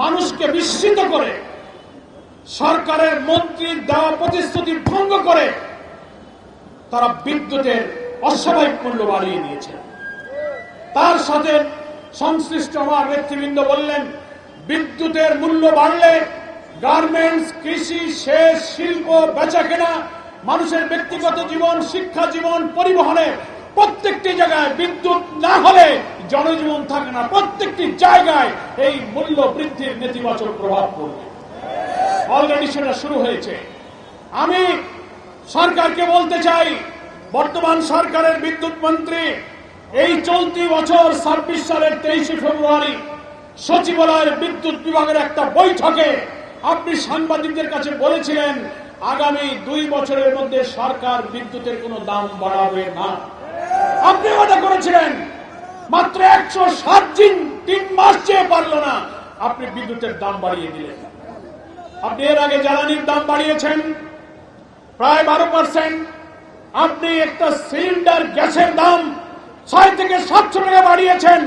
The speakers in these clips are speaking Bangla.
মানুষকে বিস্মিত করে সরকারের মন্ত্রীর দেওয়া প্রতিশ্রুতি ভঙ্গ করে তারা বিদ্যুতের অস্বাভাবিক মূল্য বাড়িয়ে দিয়েছে। তার সাথে সংশ্লিষ্ট আমার নেতৃবৃন্দ বললেন, বিদ্যুতের মূল্য বাড়লে গার্মেন্টস, কৃষি, সেচ, শিল্প, বেচাকেনা, মানুষের ব্যক্তিগত জীবন, শিক্ষা জীবন, পরিবহনে প্রত্যেকটি জায়গায় বিদ্যুৎ না হলে জনজীবন থাকে না। প্রত্যেকটি জায়গায় এই মূল্য বৃদ্ধির নেতিবাচক প্রভাব পড়বে। অলরেডি সেটা শুরু হয়েছে। আমি সরকারকে বলতে চাই, বর্তমান সরকারের বিদ্যুৎ মন্ত্রী এই চলতি বছর 26 সালের 23 ফেব্রুয়ারি সচিবালয়ের বিদ্যুৎ বিভাগের একটা বৈঠকে আপনি সাংবাদিকদের কাছে বলেছিলেন আগামী 2 বছরের মধ্যে সরকার বিদ্যুতের কোনো দাম বাড়াবে না। আপনি ওটা করেছিলেন, মাত্র 160 দিন 3 মাস চেয়ে পারল না, আপনি বিদ্যুতের দাম বাড়িয়ে দিলেন। আপনি এর আগে জ্বালানির দাম বাড়িয়েছেন প্রায় 12%। আপনি একটা সিলিন্ডার গ্যাসের দাম 6 থেকে 700 টাকা বাড়িয়েছেন।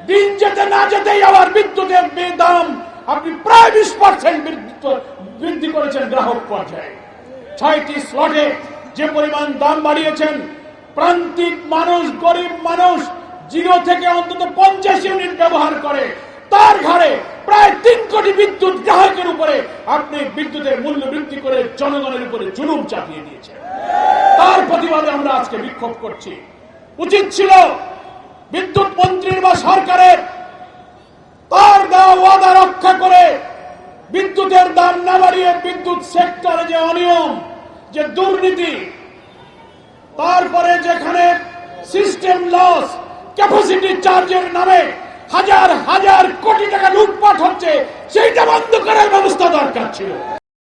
দিন যেতে না যেতেই আবার বিদ্যুতের দাম আপনি প্রায় 20% বৃদ্ধি করেছেন গ্রাহক পর্যায়ে। 6টি স্লটে যে পরিমাণ দাম বাড়িয়েছেন, প্রান্তিক মানুষ, গরিব মানুষ 0 থেকে অন্তত 50 ইউনিট ব্যবহার করে, তার ঘরে প্রায় 3 কোটি বিদ্যুৎ গ্রাহকের উপরে আপনি বিদ্যুতের মূল্য বৃদ্ধি করে জনগণের উপরে জুলুম চাপিয়ে দিয়েছেন। তার প্রতিবাদে আমরা আজকে বিক্ষোভ করছি। উচিত ছিল বিদ্যুৎ মন্ত্রীর বা সরকারের তার দেওয়া ওয়াদা রক্ষা করে বিদ্যুতের দাম না বাড়িয়ে বিদ্যুৎ সেক্টরে যে অনিয়ম, যে দুর্নীতি, তারপরে যেখানে সিস্টেম লস, ক্যাপাসিটি চার্জের নামে হাজার হাজার কোটি টাকা লুটপাট হচ্ছে, সেইটা বন্ধ করার ব্যবস্থা দরকার ছিল।